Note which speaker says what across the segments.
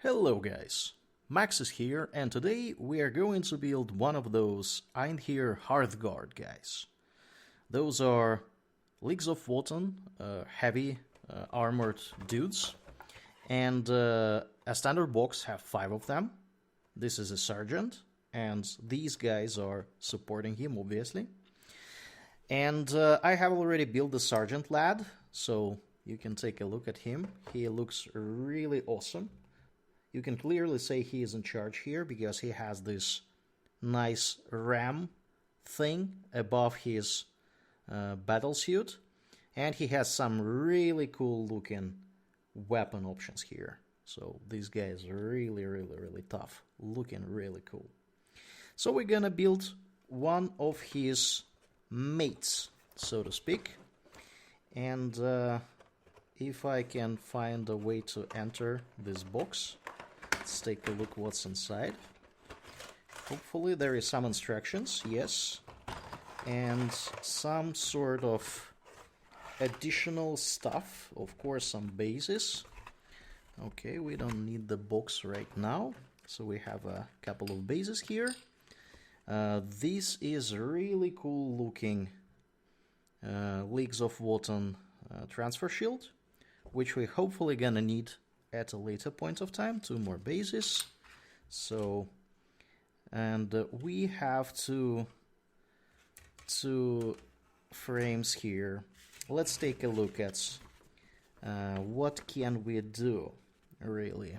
Speaker 1: Hello guys, Max is here and today we are going to build one of those Einhyr Hearthguard guys. Those are Leagues of Votann, heavy armored dudes, and a standard box have 5 of them. This is a sergeant and these guys are supporting him obviously. And I have already built the sergeant lad, so you can take a look at him. He looks really awesome. You can clearly say he is in charge here because he has this nice ram thing above his battle suit. And he has some really cool looking weapon options here. So this guy is really tough. Looking really cool. So we're gonna build one of his mates, so to speak. And if I can find a way to enter this box, let's take a look what's inside. Hopefully there is some instructions, yes, and some sort of additional stuff, of course some bases. Okay, we don't need the box right now, so we have a couple of bases here. This is really cool looking Leagues of Votann transfer shield, which we hopefully gonna need at a later point of time. 2 more bases. So, and we have two frames here. Let's take a look at what can we do really.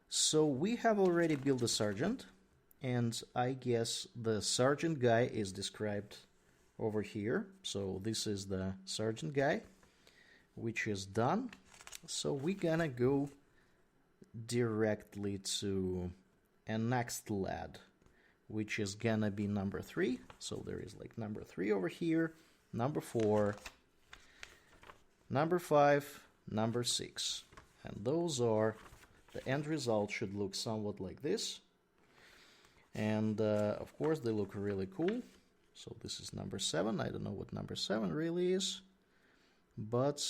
Speaker 1: So we have already built a sergeant, and I guess the sergeant guy is described over here. So this is the sergeant guy, which is done. So we're gonna go directly to a next lad, which is gonna be number 3. So there is like number 3 over here, number 4, number 5, number 6. And those are, the end result should look somewhat like this. And of course they look really cool. So this is number 7. I don't know what number 7 really is, but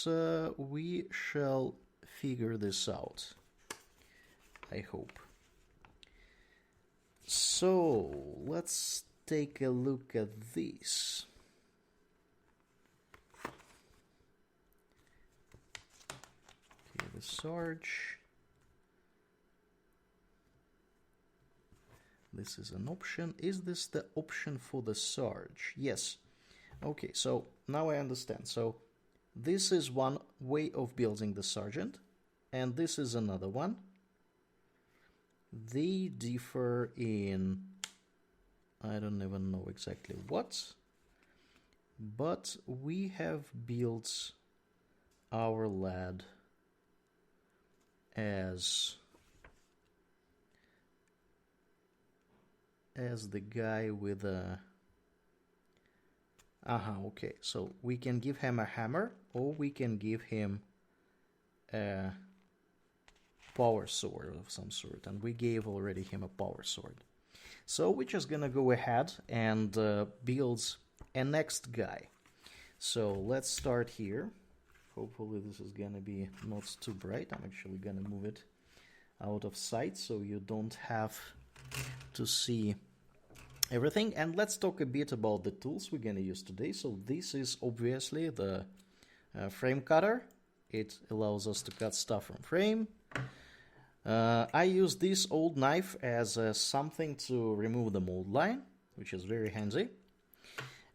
Speaker 1: we shall figure this out, I hope. So let's take a look at this. Okay, the Sarge. This is an option. Is this the option for the Sarge? Yes. Okay, so now I understand. So this is one way of building the sergeant, and this is another one. They differ in, I don't even know exactly what, but we have built our lad as the guy with a okay, so we can give him a hammer or we can give him a power sword of some sort, and we gave already him a power sword. So we're just gonna go ahead and build a next guy. So let's start here. Hopefully this is gonna be not too bright. I'm actually gonna move it out of sight so you don't have to see everything. And let's talk a bit about the tools we're gonna use today. So this is obviously the frame cutter. It allows us to cut stuff from frame. I use this old knife as something to remove the mold line, which is very handy.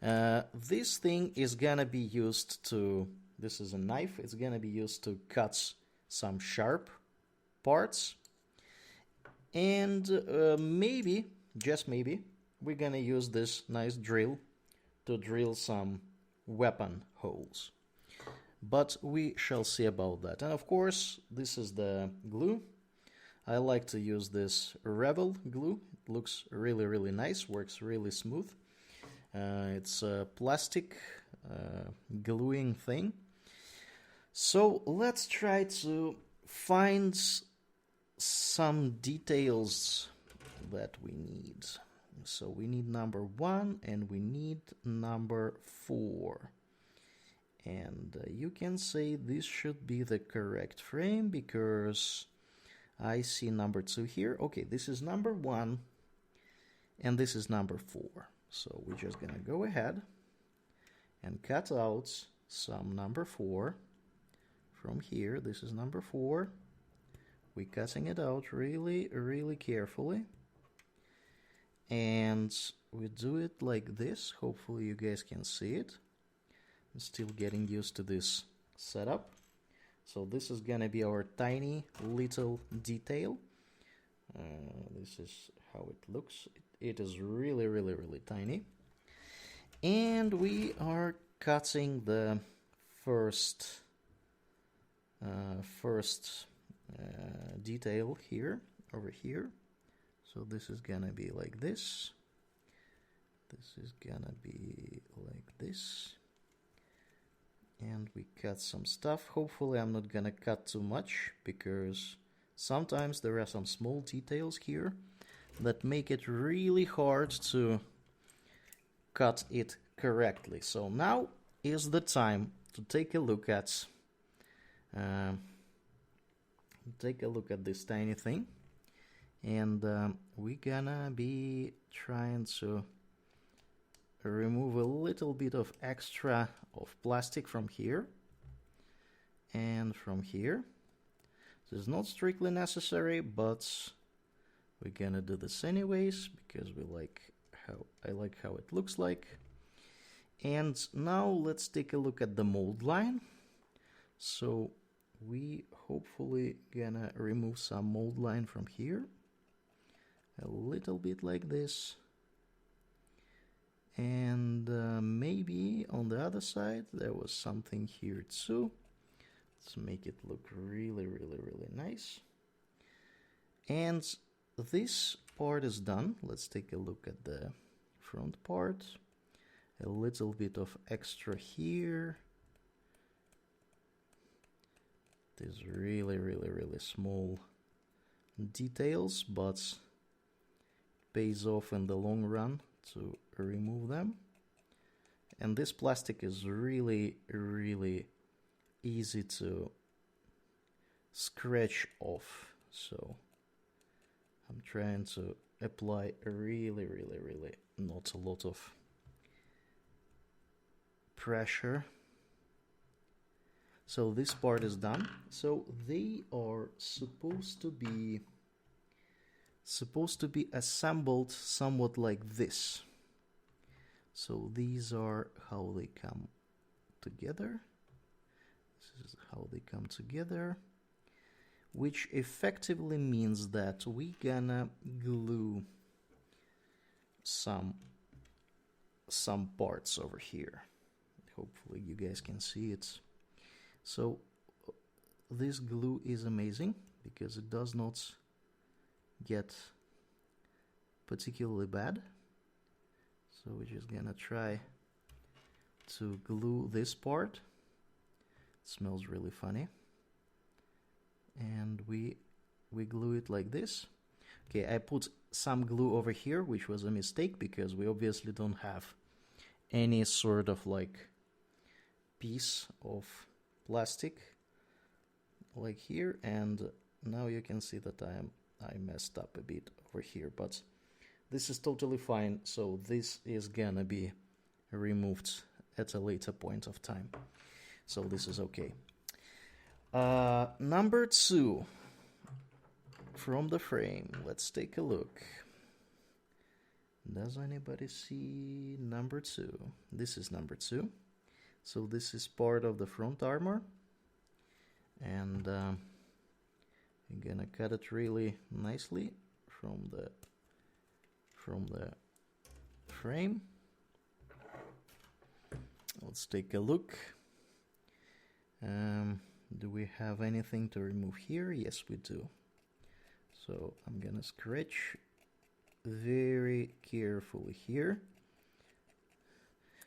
Speaker 1: This thing is gonna be used to, this is a knife, it's gonna be used to cut some sharp parts. And maybe, just maybe, we're gonna use this nice drill to drill some weapon holes. But we shall see about that. And of course, this is the glue. I like to use this Rebel glue. It looks really nice, works really smooth. It's a plastic gluing thing. So let's try to find some details that we need. So we need number 1 and we need number 4. And you can say this should be the correct frame because I see number 2 here. Okay, this is number 1, and this is number 4. So we're just gonna go ahead and cut out some number 4 from here. This is number 4. We're cutting it out really, really carefully. And we do it like this. Hopefully you guys can see it. I'm still getting used to this setup. So this is gonna be our tiny little detail. This is how it looks. It is really, really, really tiny. And we are cutting the first detail here, over here. So this is gonna be like this. This is gonna be like this. And we cut some stuff. Hopefully I'm not gonna cut too much, because sometimes there are some small details here that make it really hard to cut it correctly. So now is the time to take a look at this tiny thing, and we're gonna be trying to remove a little bit of extra of plastic from here and from here. This is not strictly necessary, but we're gonna do this anyways because I like how it looks like. And now let's take a look at the mold line. So we hopefully gonna remove some mold line from here, a little bit like this. And maybe on the other side there was something here too. Let's make it look really, really, really nice. And this part is done. Let's take a look at the front part. A little bit of extra here. These really, really, really small details, but it pays off in the long run to remove them. And this plastic is really, really easy to scratch off. So I'm trying to apply really, really, really not a lot of pressure. So this part is done. So they are supposed to be assembled somewhat like this. So these are how they come together. This is how they come together, which effectively means that we gonna glue some parts over here. Hopefully you guys can see it. So this glue is amazing because it does not get particularly bad. So we're just gonna try to glue this part. It smells really funny. And we glue it like this. Okay, I put some glue over here, which was a mistake because we obviously don't have any sort of like piece of plastic like here, and now you can see that I messed up a bit over here, but this is totally fine. So this is gonna be removed at a later point of time, so this is okay. Number 2 from the frame. Let's take a look. Does anybody see number 2? This is number 2. So this is part of the front armor, and I'm gonna cut it really nicely from the frame. Let's take a look. Do we have anything to remove here? Yes, we do. So I'm gonna scratch very carefully here.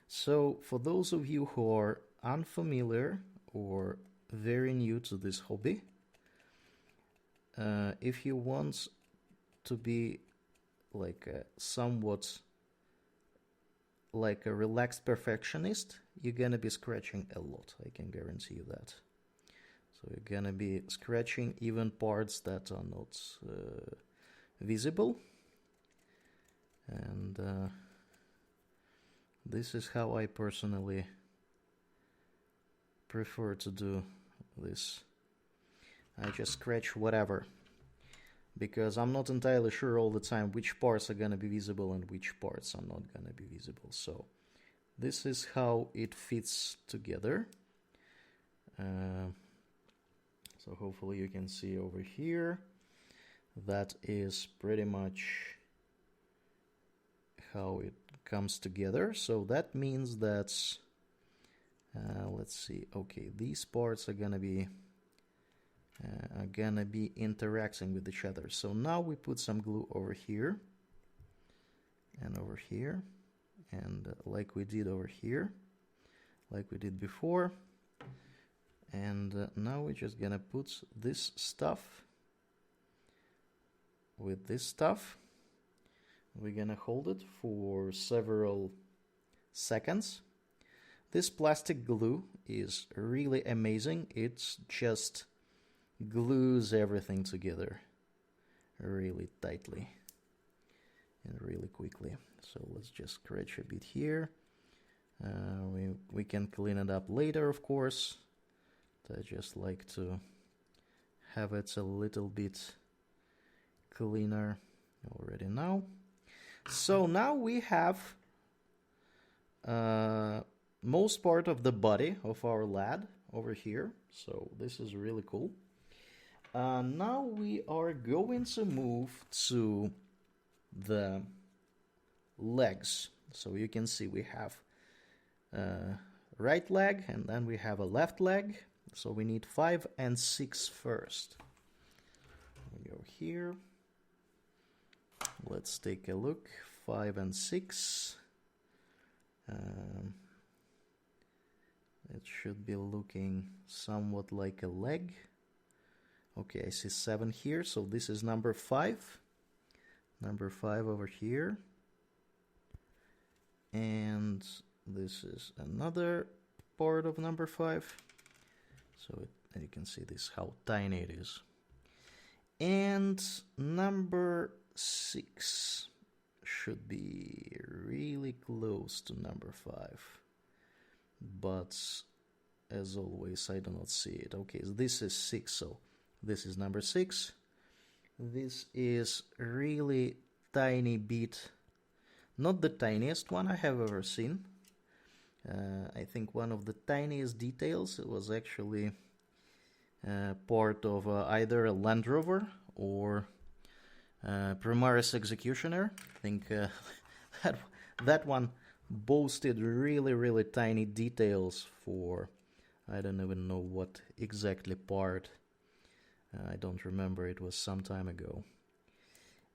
Speaker 1: So for those of you who are unfamiliar or very new to this hobby, if you want to be like somewhat like a relaxed perfectionist, you're gonna be scratching a lot. I can guarantee you that. So So you're gonna be scratching even parts that are not visible. And this is how I personally prefer to do this. I just scratch whatever, because I'm not entirely sure all the time which parts are gonna be visible and which parts are not gonna be visible. So this is how it fits together. So hopefully you can see over here. That is pretty much how it comes together. So that means that, let's see, okay, these parts are gonna be interacting with each other. So now we put some glue over here and over here, and like we did over here, like we did before. And now we're just gonna put this stuff with this stuff. We're gonna hold it for several seconds. This plastic glue is really amazing. It just glues everything together really tightly and really quickly. So let's just scratch a bit here. We can clean it up later, of course. I just like to have it a little bit cleaner already now. So now we have most part of the body of our lad over here. So this is really cool. Now we are going to move to the legs. So you can see we have right leg and then we have a left leg. So we need 5 and 6 first. We go here. Let's take a look. 5 and 6. It should be looking somewhat like a leg. Okay, I see 7 here. So this is number 5. Number 5 over here. And this is another part of number 5. So you can see this, how tiny it is. And number 6 should be really close to number 5. But as always, I do not see it. Okay, so this is 6, so this is number 6. This is really tiny bit, not the tiniest one I have ever seen. I think one of the tiniest details, it was actually part of either a Land Rover or Primaris Executioner. I think that one boasted really tiny details for, I don't even know what exactly part. I don't remember, it was some time ago.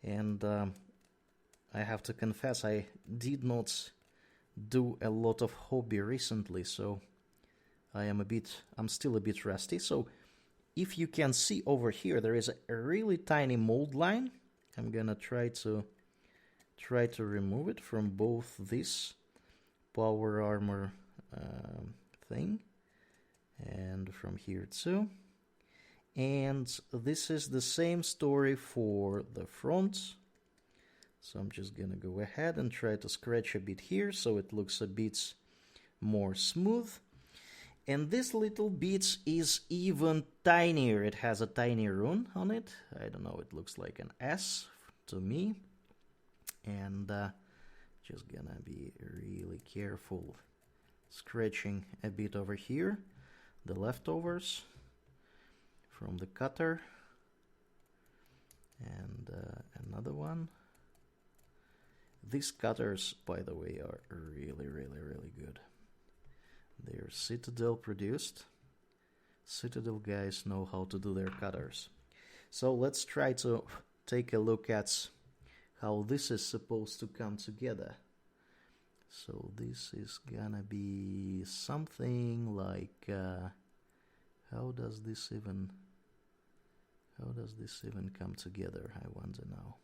Speaker 1: And I have to confess, I did not do a lot of hobby recently, so I'm still a bit rusty. So if you can see over here, there is a really tiny mold line. I'm gonna try to remove it from both this power armor thing and from here too. And this is the same story for the front. So I'm just gonna go ahead and try to scratch a bit here so it looks a bit more smooth. And this little bit is even tinier. It has a tiny rune on it. I don't know, it looks like an S to me. And just gonna be really careful scratching a bit over here, the leftovers from the cutter. And another one. These cutters, by the way, are really good. They're Citadel produced. Citadel guys know how to do their cutters. So let's try to take a look at how this is supposed to come together. So this is gonna be something like how does this even come together, I wonder now.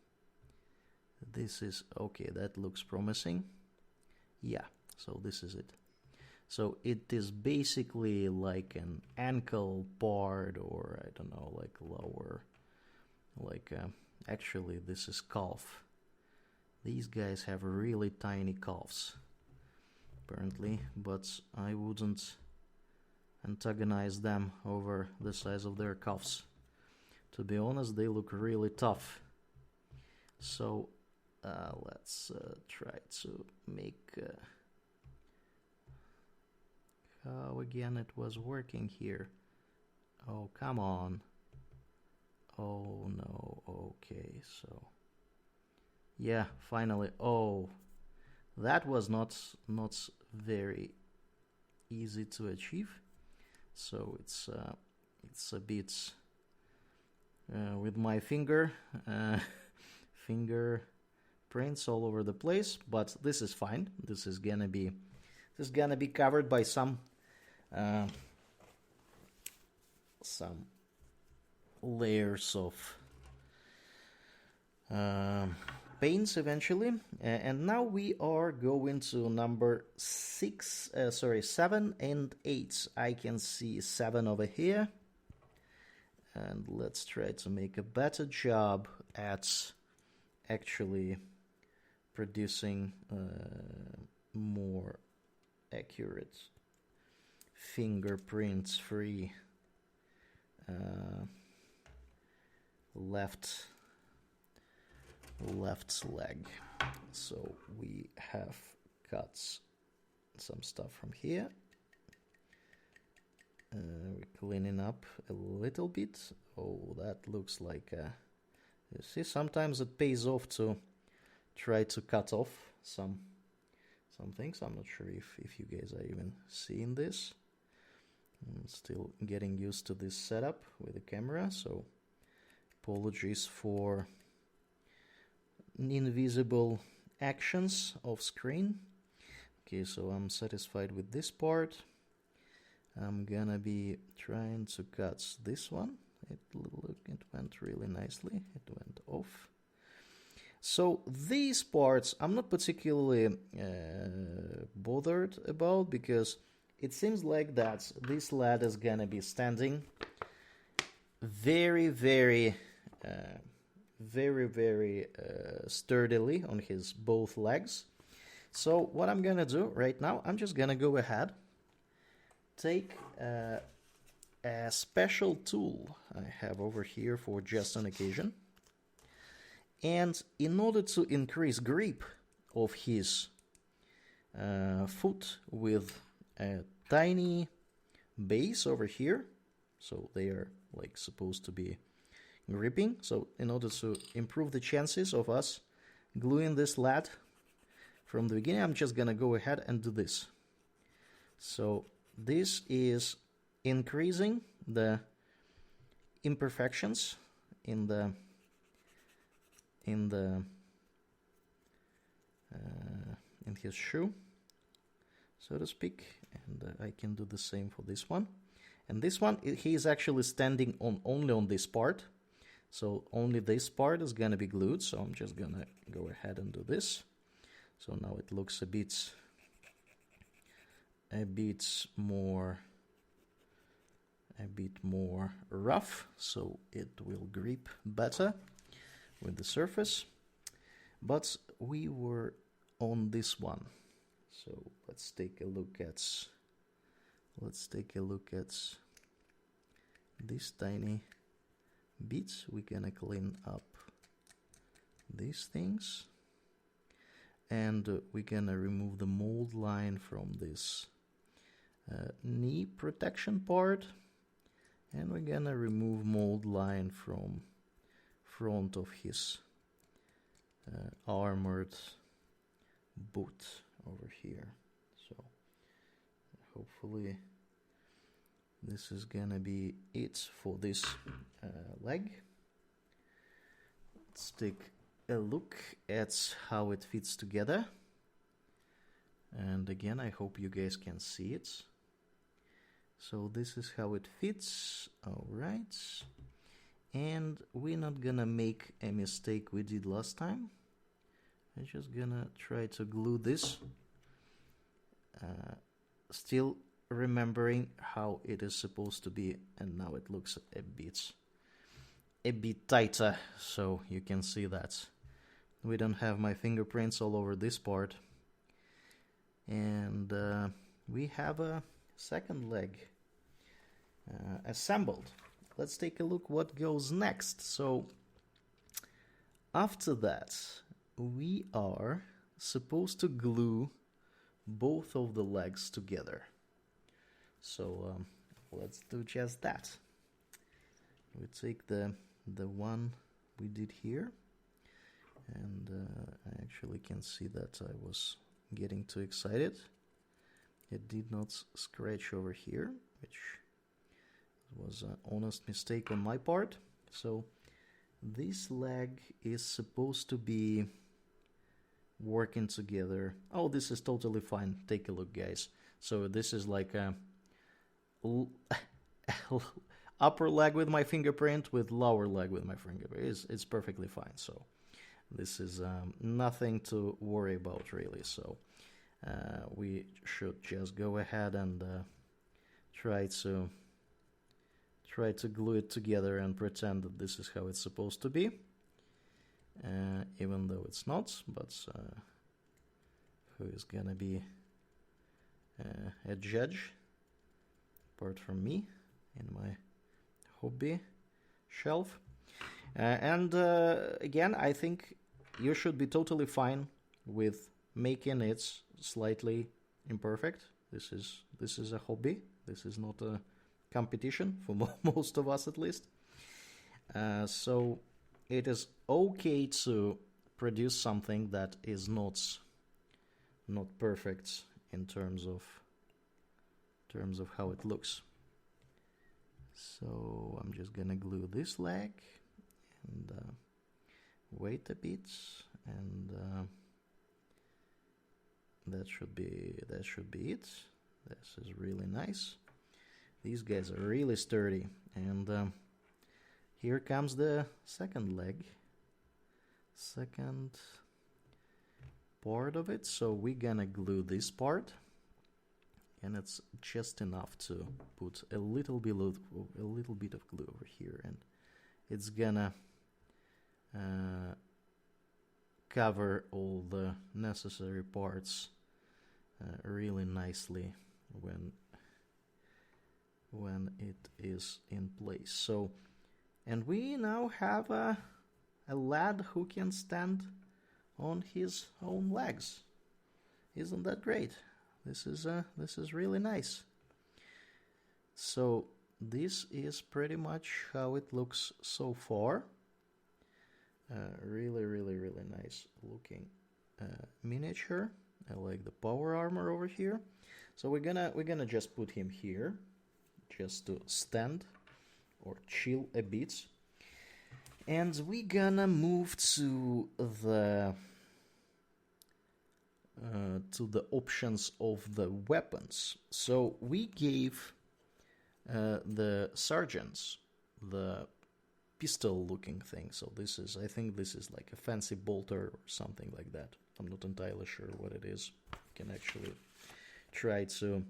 Speaker 1: This is okay, that looks promising. Yeah, so this is it. So it is basically like an ankle part, or I don't know, like lower, like actually this is calf. These guys have really tiny calves, apparently, but I wouldn't antagonize them over the size of their calves. To be honest, they look really tough. So let's try to make how again it was working here. Oh, come on. Oh no. Okay, so yeah, finally. Oh, that was not very easy to achieve. So it's a bit with my fingerprints all over the place, but this is fine. This is gonna be covered by some layers of paints eventually. And now we are going to number 7 and 8. I can see 7 over here. And let's try to make a better job at actually producing more accurate fingerprints free left leg. So we have cut some stuff from here. We're cleaning up a little bit. Oh, that looks like you see, sometimes it pays off to try to cut off some things. I'm not sure if you guys are even seeing this. I'm still getting used to this setup with the camera, so apologies for invisible actions off screen. Okay, so I'm satisfied with this part. I'm gonna be trying to cut this one. It went really nicely. It went off. So these parts I'm not particularly bothered about, because it seems like that this lad is gonna be standing very sturdily on his both legs. So what I'm gonna do right now, I'm just gonna go ahead, take a special tool I have over here for just an occasion, and in order to increase grip of his foot with a tiny base over here, so they are like supposed to be gripping. So in order to improve the chances of us gluing this lad from the beginning, I'm just gonna go ahead and do this. So this is increasing the imperfections in his shoe, so to speak, and I can do the same for this one. And this one, he is actually standing only on this part, so only this part is gonna be glued. So I'm just gonna go ahead and do this. So now it looks a bit more rough, so it will grip better with the surface. But we were on this one, so let's take a look at these tiny bits. We're gonna clean up these things, and we're gonna remove the mold line from this knee protection part, and we're gonna remove mold line from front of his armored boot over here. So hopefully this is gonna be it for this leg. Let's take a look at how it fits together, and again, I hope you guys can see it. So this is how it fits. All right, and we're not gonna make a mistake we did last time. I'm just gonna try to glue this still remembering how it is supposed to be, and now it looks a bit tighter, so you can see that we don't have my fingerprints all over this part. And we have a second leg assembled. Let's take a look what goes next. So after that, we are supposed to glue both of the legs together. So let's do just that. We take the one we did here, and I actually can see that I was getting too excited. It did not scratch over here, which was an honest mistake on my part. So this leg is supposed to be working together. Oh, this is totally fine. Take a look, guys. So this is like a upper leg with my fingerprint with lower leg with my fingerprint. It's perfectly fine. So this is nothing to worry about, really. So we should just go ahead and try to glue it together and pretend that this is how it's supposed to be, even though it's not. But who is gonna be a judge apart from me in my hobby shelf? And again, I think you should be totally fine with making it slightly imperfect. This is a hobby. This is not a competition for most of us, at least. So it is okay to produce something that is not perfect in terms of how it looks. So I'm just gonna glue this leg and wait a bit, and that should be it. This is really nice. These guys are really sturdy, and here comes the second leg, second part of it. So we're gonna glue this part, and it's just enough to put a little bit of glue over here, and it's gonna cover all the necessary parts really nicely when it is in place. So, and we now have a lad who can stand on his own legs. Isn't that great? This is really nice. So this is pretty much how it looks so far. Really nice looking miniature. I like the power armor over here. So we're gonna just put him here, just to stand or chill a bit, and we're gonna move to the options of the weapons. So we gave the sergeants the pistol-looking thing. So I think this is like a fancy bolter or something like that. I'm not entirely sure what it is. You can actually try to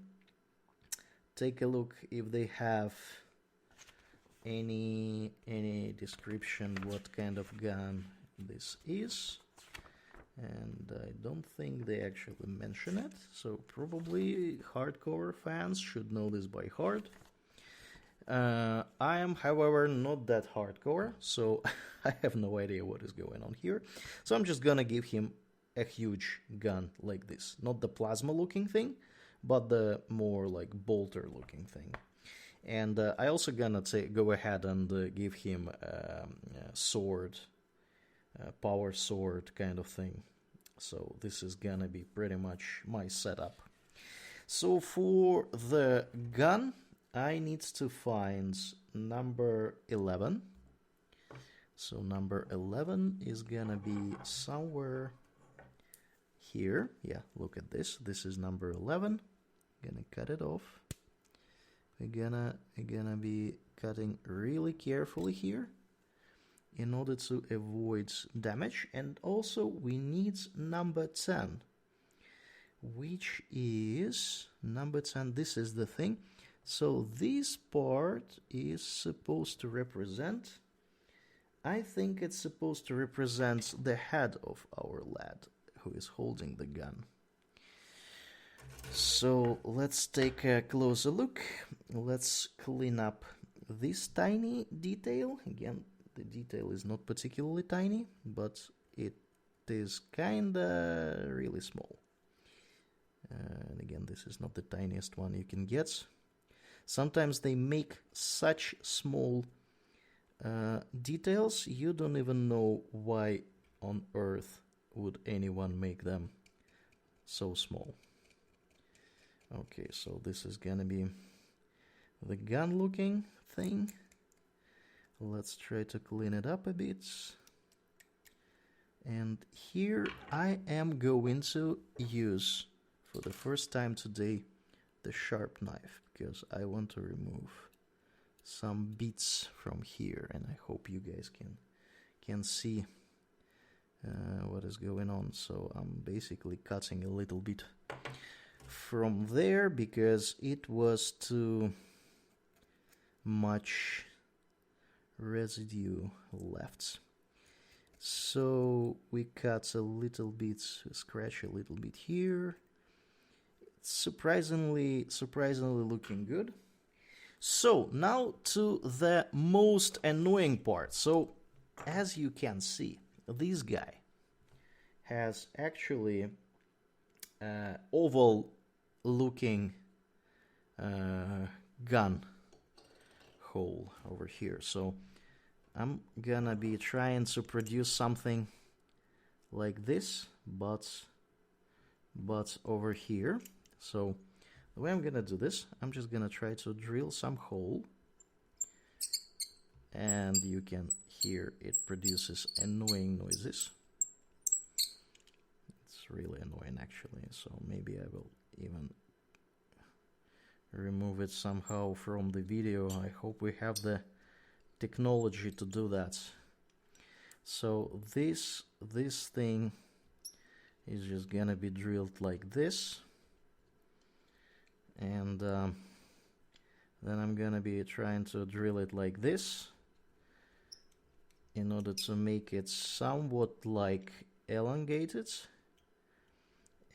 Speaker 1: take a look if they have any description what kind of gun this is. And I don't think they actually mention it, so probably hardcore fans should know this by heart. I am, however, not that hardcore, so I have no idea what is going on here. So I'm just gonna give him a huge gun like this. Not the plasma-looking thing, but the more like bolter-looking thing. And I also gonna go ahead and give him a sword, power sword kind of thing. So this is gonna be pretty much my setup. So for the gun, I need to find number 11. So number 11 is gonna be somewhere here. Yeah, look at this. This is number 11. Gonna cut it off. We're gonna be cutting really carefully here in order to avoid damage. And also we need number 10, which is number 10. This is the thing. So this part is supposed to represent, I think it's supposed to represent the head of our lad who is holding the gun. So let's take a closer look. Let's clean up this tiny detail. Again, the detail is not particularly tiny, but it is kinda really small. And again, this is not the tiniest one you can get. Sometimes they make such small details, you don't even know why on earth would anyone make them so small. Okay, so this is gonna be the gun looking thing. Let's try to clean it up a bit. And here I am going to use, for the first time today, the sharp knife, because I want to remove some bits from here, and I hope you guys can see what is going on. So I'm basically cutting a little bit from there because it was too much residue left. So we cut a little bit, scratch a little bit here. It's surprisingly looking good. So now to the most annoying part. So as you can see, this guy has actually oval looking gun hole over here. So I'm gonna be trying to produce something like this, but over here. So the way I'm gonna do this, I'm just gonna try to drill some hole, and you can hear it produces annoying noises. It's really annoying actually, so maybe I will even remove it somehow from the video. I hope we have the technology to do that. So this thing is just gonna be drilled like this, and then I'm gonna be trying to drill it like this in order to make it somewhat like elongated,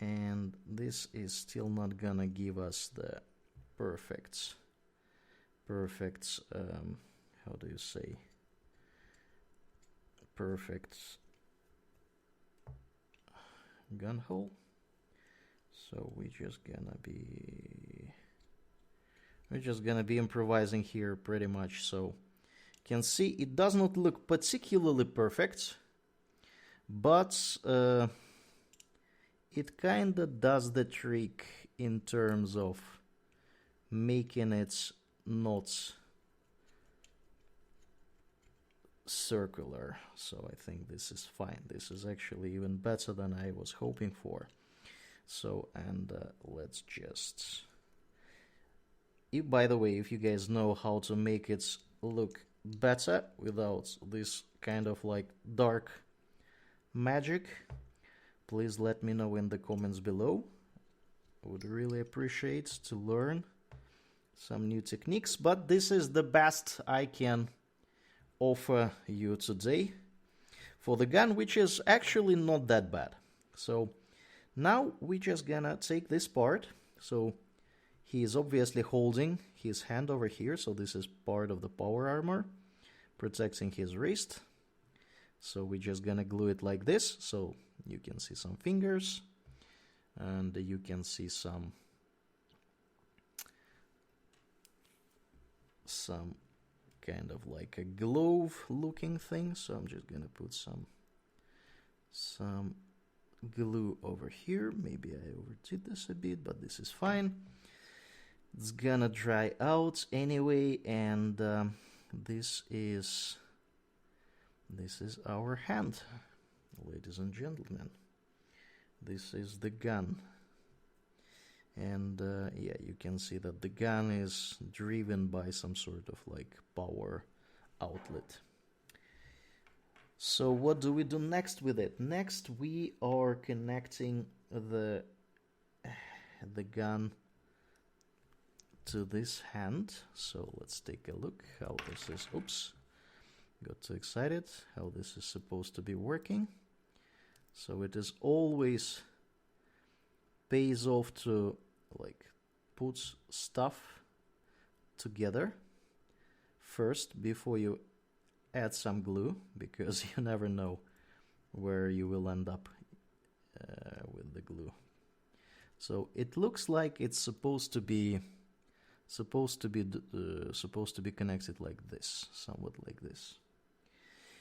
Speaker 1: and this is still not gonna give us the perfect how do you say, perfect gun hole. So we're just gonna be improvising here pretty much. So you can see it does not look particularly perfect, but it kinda does the trick in terms of making it not circular. So I think this is fine. This is actually even better than I was hoping for. So, and let's just, by the way, if you guys know how to make it look better without this kind of like dark magic, please let me know in the comments below. I would really appreciate to learn some new techniques, but this is the best I can offer you today for the gun, which is actually not that bad. So now we're just gonna take this part. So he is obviously holding his hand over here, so this is part of the power armor protecting his wrist. So we're just gonna glue it like this, so you can see some fingers and you can see some kind of like a glove looking thing. So I'm just gonna put some glue over here. Maybe I overdid this a bit, but this is fine. It's gonna dry out anyway, and this is our hand, ladies and gentlemen. This is the gun. And yeah, you can see that the gun is driven by some sort of like power outlet. So what do we do next with it? Next we are connecting the the gun to this hand. So let's take a look how this is. Oops, got too excited. How this is supposed to be working. So it is always pays off to like put stuff together first before you add some glue, because you never know where you will end up with the glue. So it looks like it's supposed to be connected like this, somewhat like this.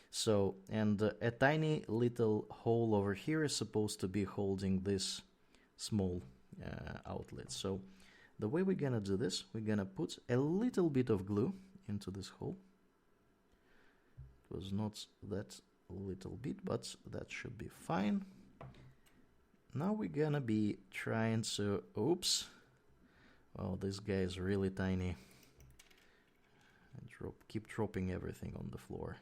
Speaker 1: So, and a tiny little hole over here is supposed to be holding this small outlet. So the way we're gonna do this, we're gonna put a little bit of glue into this hole. It was not that little bit, but that should be fine. Now we're gonna be trying to, oops, oh, this guy is really tiny. Keep dropping everything on the floor.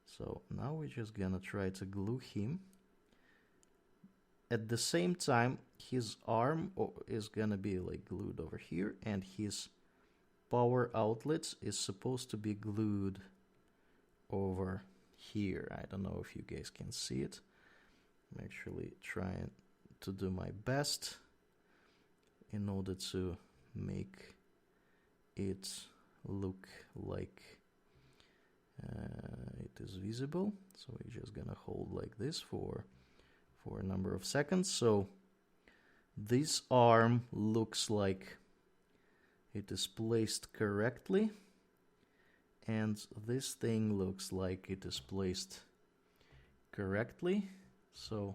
Speaker 1: So now we're just gonna try to glue him. At the same time, his arm is gonna be like glued over here, and his power outlet is supposed to be glued over here. I don't know if you guys can see it. I'm actually trying to do my best in order to make it look like it is visible. So we're just gonna hold like this for a number of seconds. So this arm looks like it is placed correctly, and this thing looks like it is placed correctly. So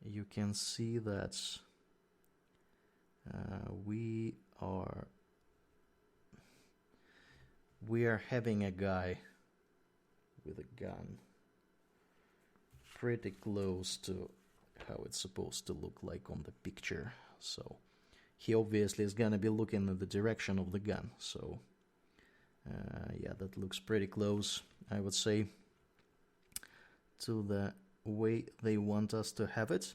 Speaker 1: you can see that we are having a guy with a gun pretty close to how it's supposed to look like on the picture. So he obviously is gonna be looking in the direction of the gun. So yeah, that looks pretty close, I would say, to the way they want us to have it.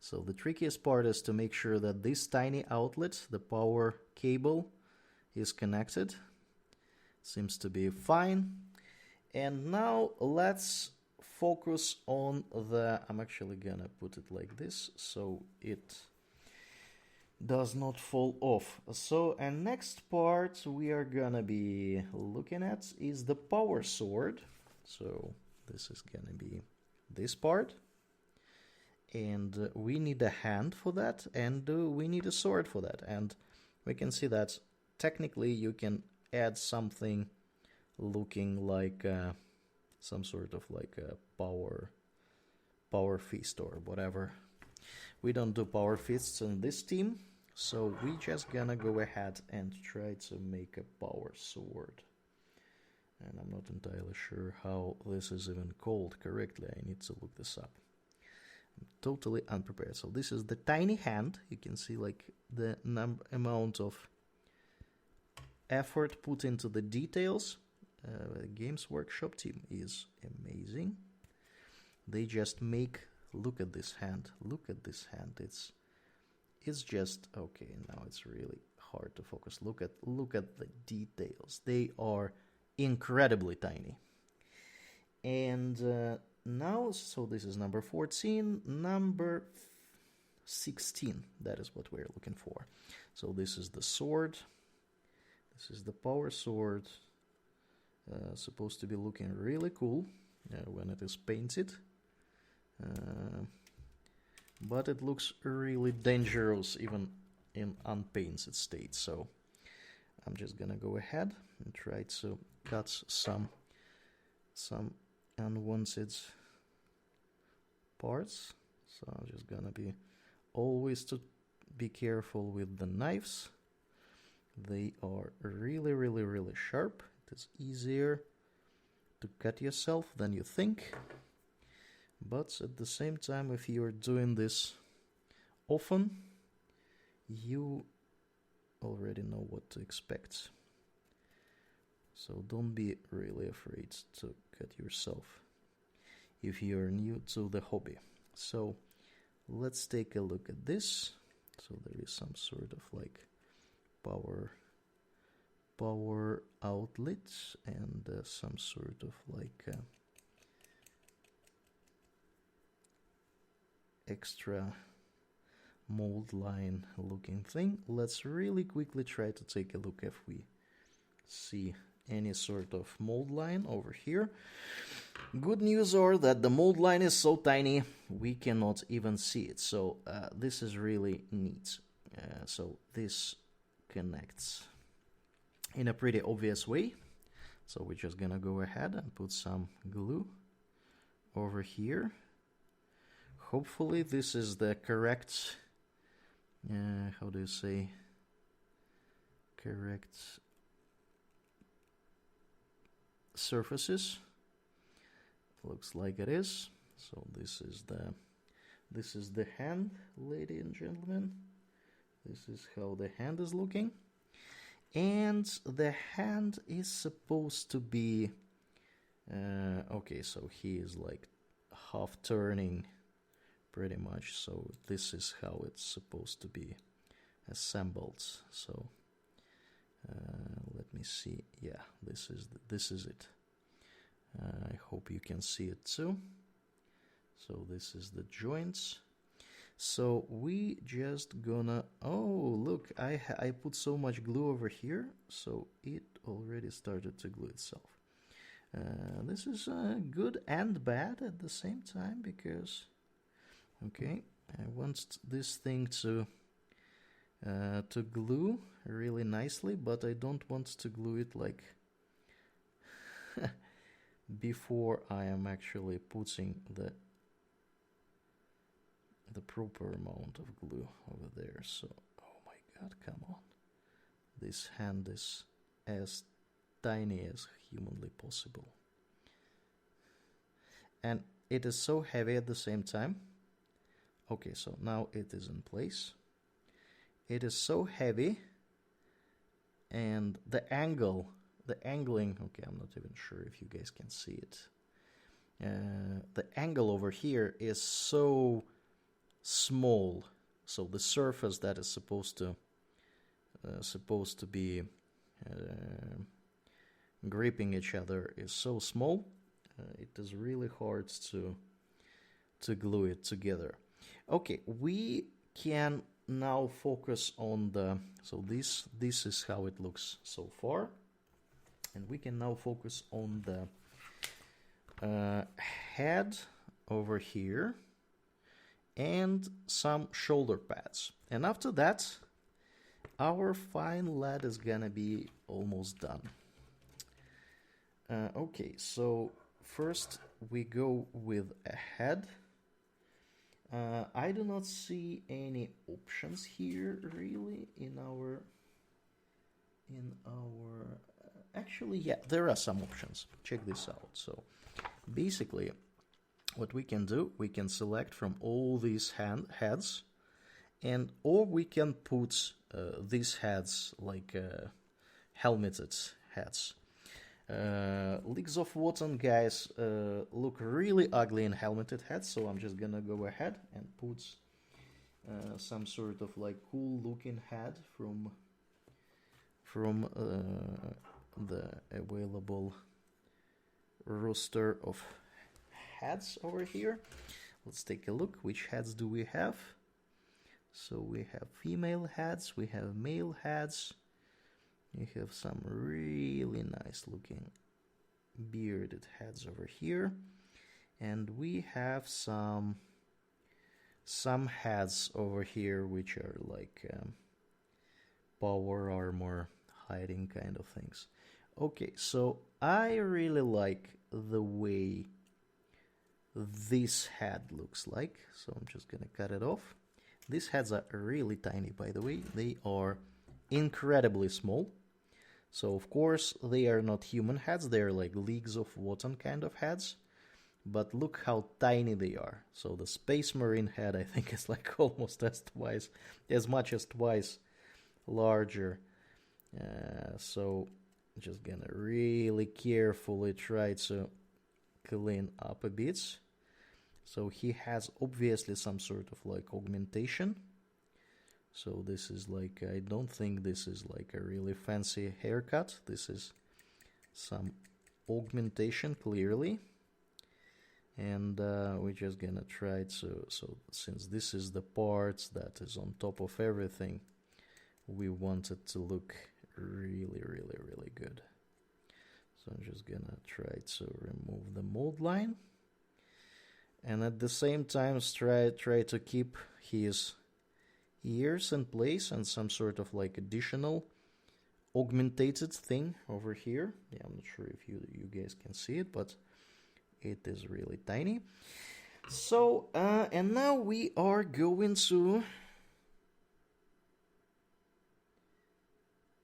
Speaker 1: So the trickiest part is to make sure that this tiny outlet, the power cable, is connected. Seems to be fine. And now let's focus on the, I'm actually gonna put it like this so it does not fall off. So, and next part we are gonna be looking at is the power sword. So this is gonna be this part, and we need a hand for that, and we need a sword for that. And we can see that technically you can add something looking like some sort of like a power fist or whatever. We don't do power fists in this team, so we just gonna go ahead and try to make a power sword. And I'm not entirely sure how this is even called correctly. I need to look this up. I'm totally unprepared. So this is the tiny hand. You can see like the amount of effort put into the details. The Games Workshop team is amazing. They just make, look at this hand. Look at this hand. It's just okay. Now it's really hard to focus. Look at the details. They are incredibly tiny. And now, so this is number 14, number 16. That is what we're looking for. So this is the sword. This is the power sword. Supposed to be looking really cool when it is painted. But it looks really dangerous even in unpainted state. So I'm just gonna go ahead and try to cut some unwanted parts. So I'm just gonna be always to be careful with the knives. They are really, really, really sharp. It is easier to cut yourself than you think. But at the same time, if you're doing this often, you already know what to expect. So don't be really afraid to cut yourself if you're new to the hobby. So let's take a look at this. So there is some sort of like power outlets and some sort of like extra mold line looking thing. Let's really quickly try to take a look if we see any sort of mold line over here. Good news are that the mold line is so tiny we cannot even see it, so this is really neat. So this connects in a pretty obvious way, so we're just gonna go ahead and put some glue over here. Hopefully this is the correct how do you say, correct surfaces. Looks like it is. So this is the hand, ladies and gentlemen. This is how the hand is looking, and the hand is supposed to be okay, so he is like half turning pretty much, so this is how it's supposed to be assembled. So let me see. Yeah, this is it. I hope you can see it too. So this is the joints. So we just gonna, oh look, I put so much glue over here, so it already started to glue itself. This is good and bad at the same time, because okay, I want this thing to glue really nicely, but I don't want to glue it like before I am actually putting the proper amount of glue over there. So, oh my god, come on. This hand is as tiny as humanly possible. And it is so heavy at the same time. Okay, so now it is in place. It is so heavy, and the angling, okay, I'm not even sure if you guys can see it. The angle over here is so small, so the surface that is supposed to be gripping each other is so small. It is really hard to glue it together. Okay, we can now focus on the, so this is how it looks so far, and we can now focus on the head over here and some shoulder pads, and after that our fine lad is gonna be almost done. Okay, so first we go with a head. I do not see any options here really in our actually, yeah, there are some options. Check this out. So basically what we can do, we can select from all these heads, and or we can put these heads like helmeted heads. Leagues of Votann guys look really ugly in helmeted heads, so I'm just gonna go ahead and put some sort of like cool looking head from the available roster of heads over here. Let's take a look. Which heads do we have? So we have female heads, we have male heads. You have some really nice looking bearded heads over here, and we have some heads over here which are like power armor hiding kind of things. Okay, so I really like the way this head looks like, so I'm just gonna cut it off. These heads are really tiny, by the way. They are incredibly small. So of course they are not human heads, they are like Leagues of Votann kind of heads, but look how tiny they are. So the Space Marine head, I think, is like almost as much as twice larger. So just gonna really carefully try to clean up a bit. So he has obviously some sort of like augmentation. So this is like, I don't think this is like a really fancy haircut. This is some augmentation, clearly. And we're just gonna try it. So since this is the part that is on top of everything, we want it to look really, really, really good. So I'm just gonna try to remove the mold line. And at the same time, try to keep his ears in place and some sort of like additional augmented thing over here. Yeah, I'm not sure if you guys can see it, but it is really tiny. So, and now we are going to...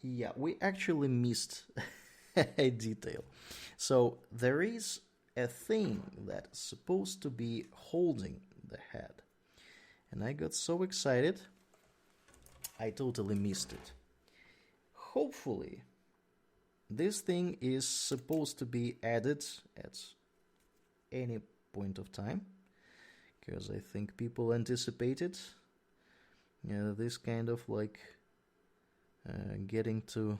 Speaker 1: Yeah, we actually missed a detail. So there is a thing that's supposed to be holding the head. And I got so excited, I totally missed it. Hopefully, this thing is supposed to be added at any point of time, because I think people anticipated this kind of like getting to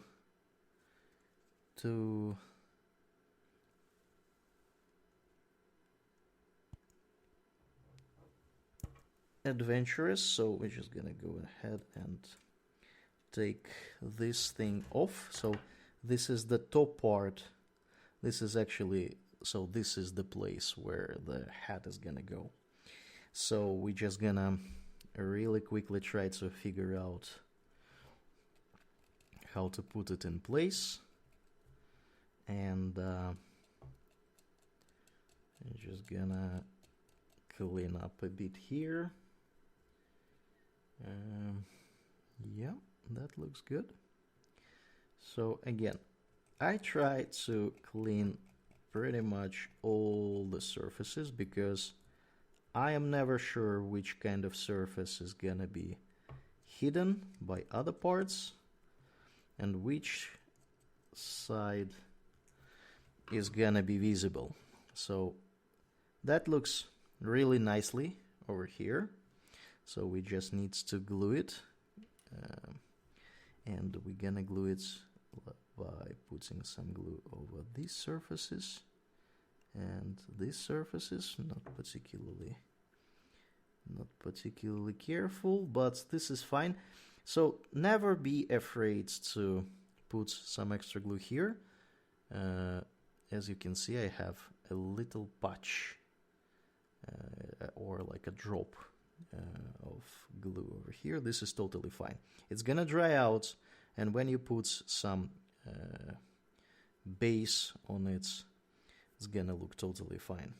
Speaker 1: adventurous. So we're just gonna go ahead and take this thing off. So this is the top part. This is actually, so this is the place where the hat is gonna go. So we're just gonna really quickly try to figure out how to put it in place. And I'm just gonna clean up a bit here. Yeah, that looks good. So again, I try to clean pretty much all the surfaces, because I am never sure which kind of surface is gonna be hidden by other parts and which side is gonna be visible. So that looks really nicely over here. So we just need to glue it, and we're gonna glue it by putting some glue over these surfaces and these surfaces. Not particularly careful, but this is fine. So never be afraid to put some extra glue here. As you can see, I have a little patch or like a drop of glue over here. This is totally fine. It's gonna dry out, and when you put some base on it, it's gonna look totally fine.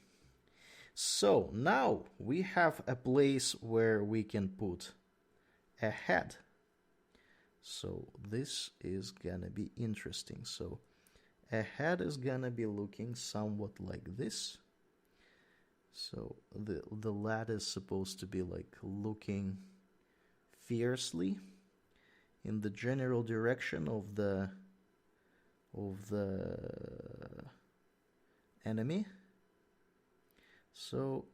Speaker 1: So now we have a place where we can put a head. So this is gonna be interesting. So a head is gonna be looking somewhat like this. So the lad is supposed to be like looking fiercely in the general direction of the enemy. So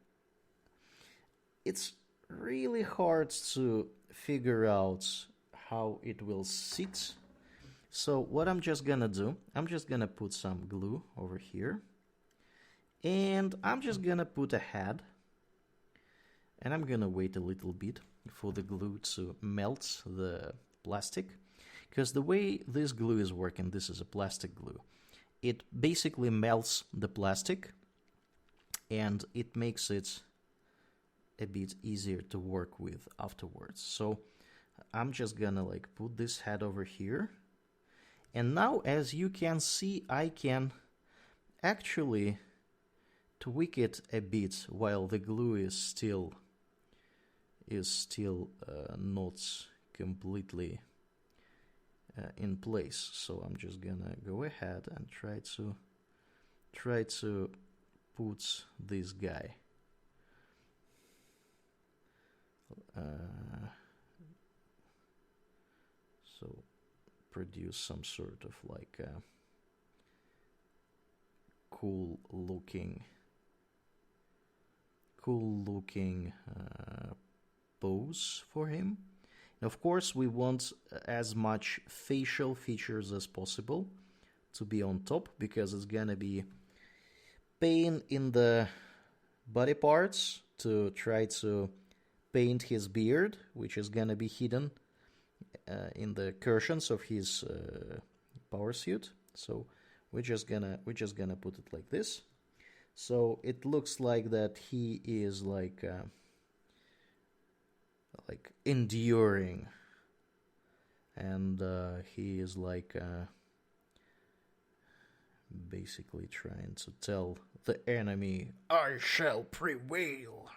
Speaker 1: it's really hard to figure out how it will sit. So what I'm just gonna do, I'm just gonna put some glue over here, and I'm just gonna put a head, and I'm gonna wait a little bit for the glue to melt the plastic, because the way this glue is working, this is a plastic glue, it basically melts the plastic and it makes it a bit easier to work with afterwards. So I'm just gonna like put this head over here, and now as you can see, I can actually tweak it a bit while the glue is still not completely in place. So I'm just gonna go ahead and try to put this guy so produce some sort of like a cool looking pose for him. Of course, we want as much facial features as possible to be on top, because it's gonna be pain in the body parts to try to paint his beard, which is gonna be hidden in the cushions of his power suit. So we're just gonna put it like this. So it looks like that he is like enduring, and he is like basically trying to tell the enemy, "I shall prevail,"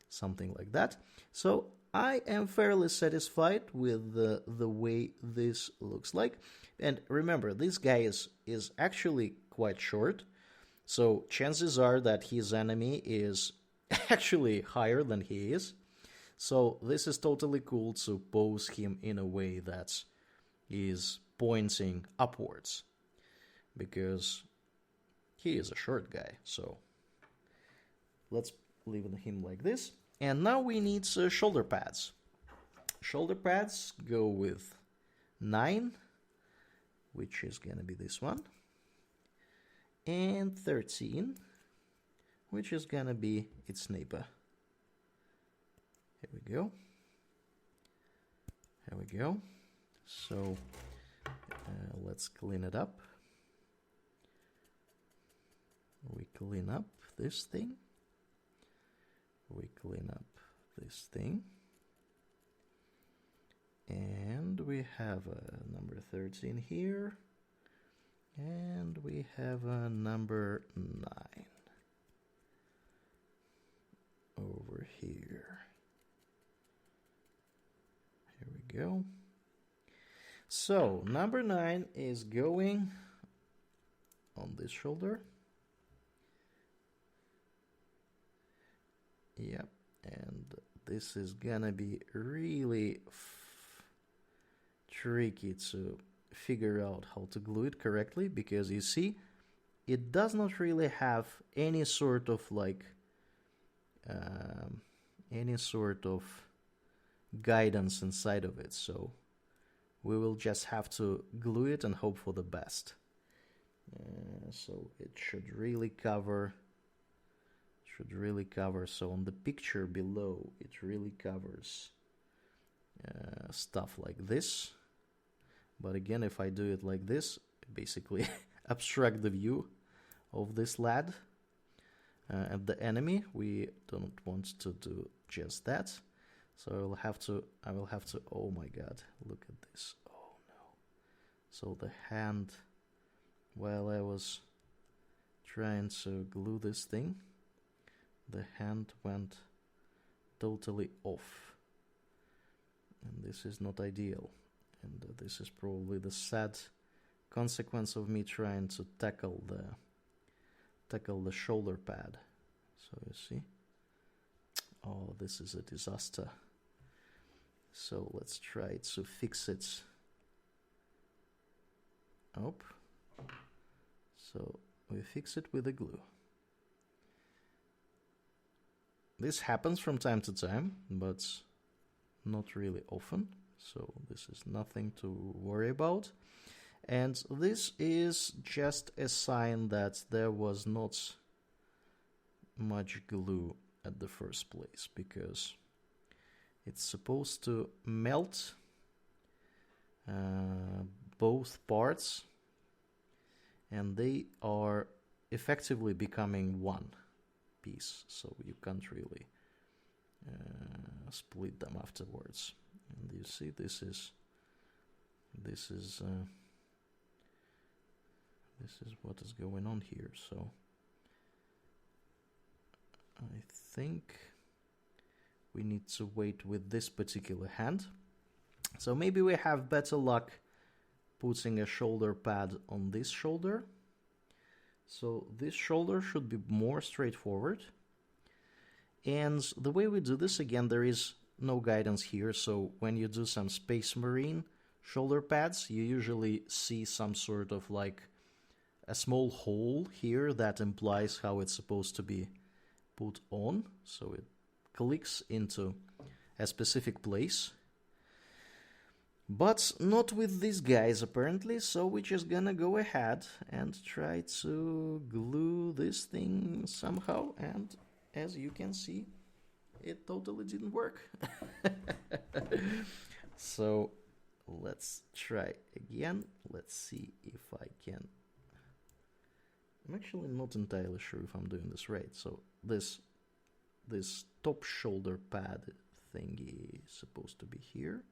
Speaker 1: something like that. So I am fairly satisfied with the way this looks like. And remember, this guy is actually quite short, so chances are that his enemy is actually higher than he is. So this is totally cool to pose him in a way that is pointing upwards, because he is a short guy. So let's leave him like this. And now we need shoulder pads. Shoulder pads go with 9, which is gonna be this one, and 13, which is gonna be its neighbor. Here we go. Here we go. So let's clean it up. We clean up this thing. We clean up this thing. And we have a number 13 here. And we have a number 9 over here. Here we go. So number 9 is going on this shoulder. Yep, and this is gonna be really tricky to figure out how to glue it correctly, because you see, it does not really have any sort of like any sort of guidance inside of it. So we will just have to glue it and hope for the best. So it should really cover. So on the picture below, it really covers stuff like this. But again, if I do it like this, basically obstruct the view of this lad and the enemy. We don't want to do just that. So I will have to, oh my god, look at this. Oh no. So the hand, while I was trying to glue this thing, the hand went totally off, and this is not ideal, and this is probably the sad consequence of me trying to tackle the shoulder pad. So you see, oh, this is a disaster. So let's try to fix it up. So we fix it with the glue. This happens from time to time, but not really often, so this is nothing to worry about. And this is just a sign that there was not much glue at the first place, because it's supposed to melt both parts, and they are effectively becoming one piece, so you can't really split them afterwards. And you see, this is what is going on here. So I think we need to wait with this particular hand. So maybe we have better luck putting a shoulder pad on this shoulder. So this shoulder should be more straightforward. And the way we do this, again, there is no guidance here. So when you do some Space Marine shoulder pads, you usually see some sort of like a small hole here that implies how it's supposed to be put on. So it clicks into a specific place. But not with these guys apparently, so we're just gonna go ahead and try to glue this thing somehow, and as you can see, it totally didn't work. So let's try again. Let's see if I can. I'm actually not entirely sure if I'm doing this right. So this top shoulder pad thingy is supposed to be here.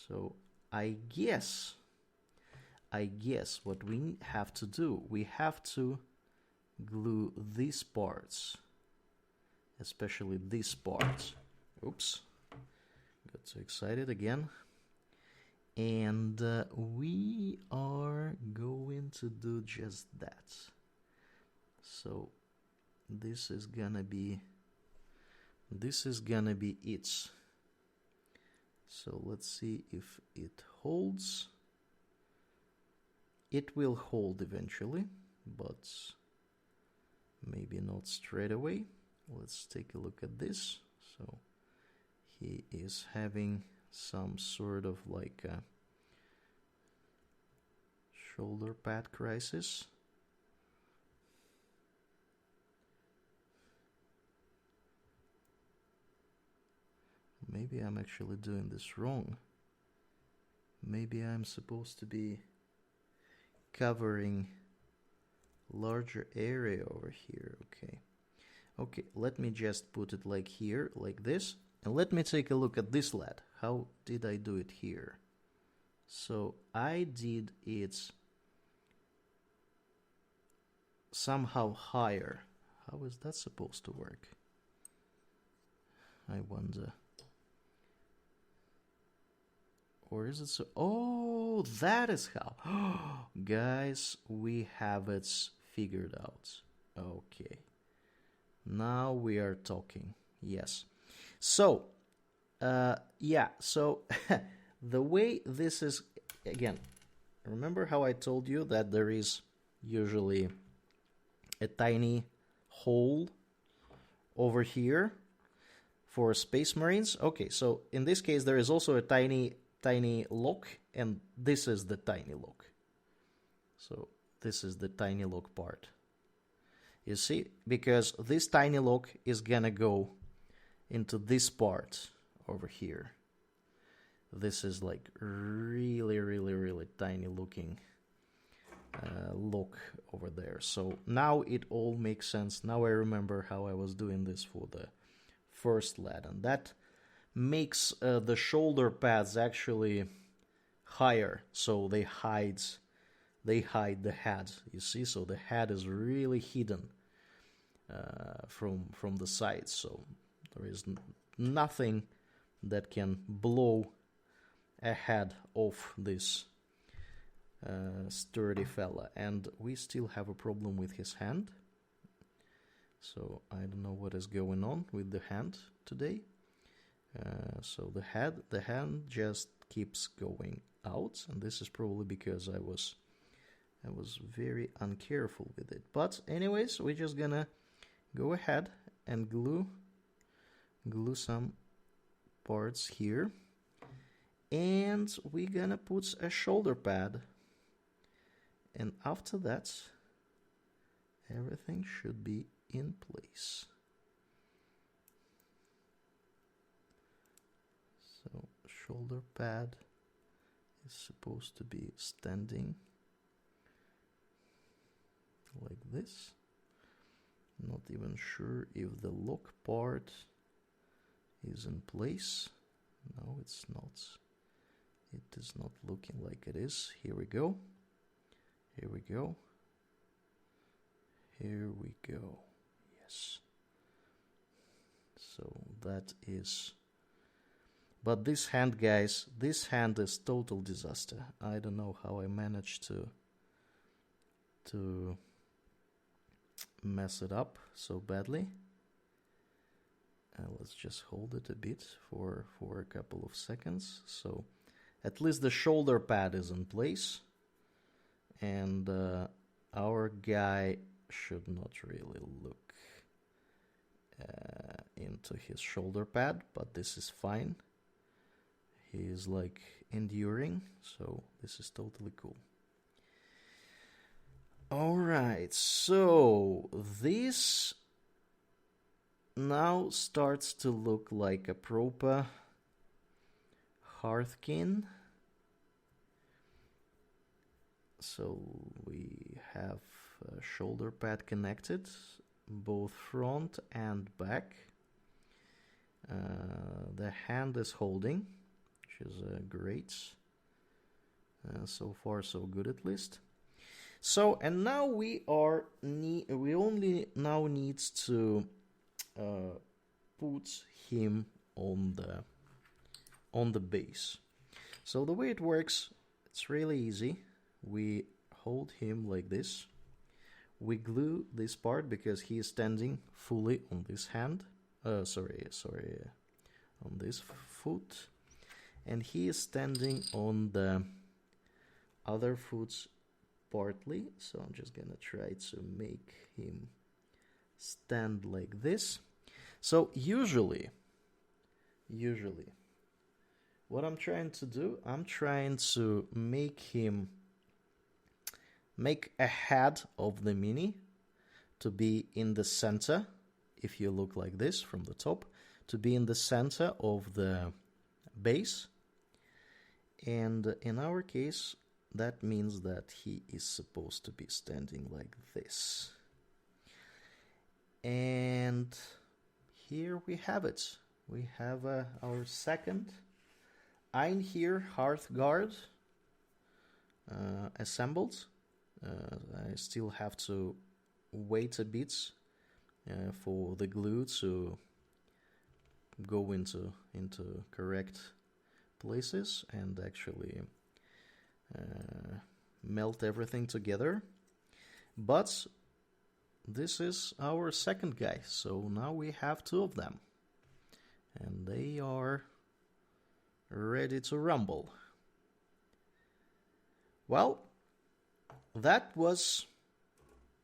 Speaker 1: So I guess what we have to do, we have to glue these parts, especially these parts. Oops, got too excited again. And we are going to do just that. So this is gonna be it. So let's see if it holds. It will hold eventually, but maybe not straight away. Let's take a look at this. So he is having some sort of like a shoulder pad crisis. Maybe I'm actually doing this wrong. Maybe I'm supposed to be covering larger area over here. Okay, let me just put it like here, like this. And let me take a look at this lad. How did I do it here? So I did it somehow higher. How is that supposed to work? I wonder. Or is it so? Oh, that is how. Guys, we have it figured out. Okay. Now we are talking. Yes. So, yeah, so the way this is, again, remember how I told you that there is usually a tiny hole over here for Space Marines? Okay, so in this case, there is also a tiny lock, and this is the tiny lock. So this is the tiny lock part. You see, because this tiny lock is gonna go into this part over here. This is like really tiny looking lock over there. So now it all makes sense. Now I remember how I was doing this for the first lad, and that makes the shoulder pads actually higher, so they hide the head. You see, so the head is really hidden from the sides. So there is nothing that can blow ahead of this sturdy fella. And we still have a problem with his hand. So I don't know what is going on with the hand today. So the hand just keeps going out, and this is probably because I was very uncareful with it. But anyways, we're just gonna go ahead and glue some parts here, and we're gonna put a shoulder pad, and after that everything should be in place. So shoulder pad is supposed to be standing like this. Not even sure if the lock part is in place. No, it's not. It is not looking like it is. Here we go. Here we go. Here we go. Yes. So that is... But this hand, guys, this hand is total disaster. I don't know how I managed to mess it up so badly. Let's just hold it a bit for a couple of seconds. So at least the shoulder pad is in place, and our guy should not really look into his shoulder pad, but this is fine. He is like enduring, so this is totally cool. Alright, so this now starts to look like a proper Hearthkin. So we have a shoulder pad connected, both front and back. The hand is holding, which is great. So far so good at least. So, and now we only now need to put him on the base. So the way it works, it's really easy. We hold him like this. We glue this part because he is standing fully on this hand. On this foot, and he is standing on the other foot partly. So I'm just gonna try to make him stand like this. So usually what I'm trying to do, I'm trying to make a head of the mini to be in the center. If you look like this from the top, to be in the center of the base. And in our case, that means that he is supposed to be standing like this. And here we have it. We have our second Einhyr Hearthguard assembled. I still have to wait a bit for the glue to go into correct places and actually melt everything together. But this is our second guy, so now we have two of them, and they are ready to rumble. Well, that was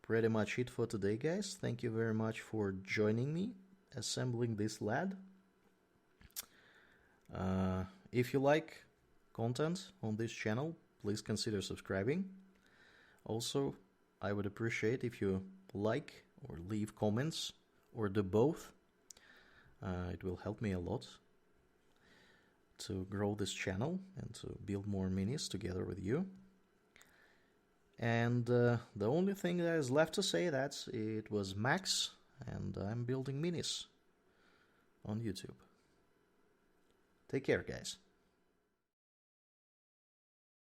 Speaker 1: pretty much it for today, guys. Thank you very much for joining me assembling this lad. If you like content on this channel, please consider subscribing. Also, I would appreciate if you like or leave comments or do both. It will help me a lot to grow this channel and to build more minis together with you. And the only thing that is left to say that it was Max, and I'm building minis on YouTube. Take care, guys.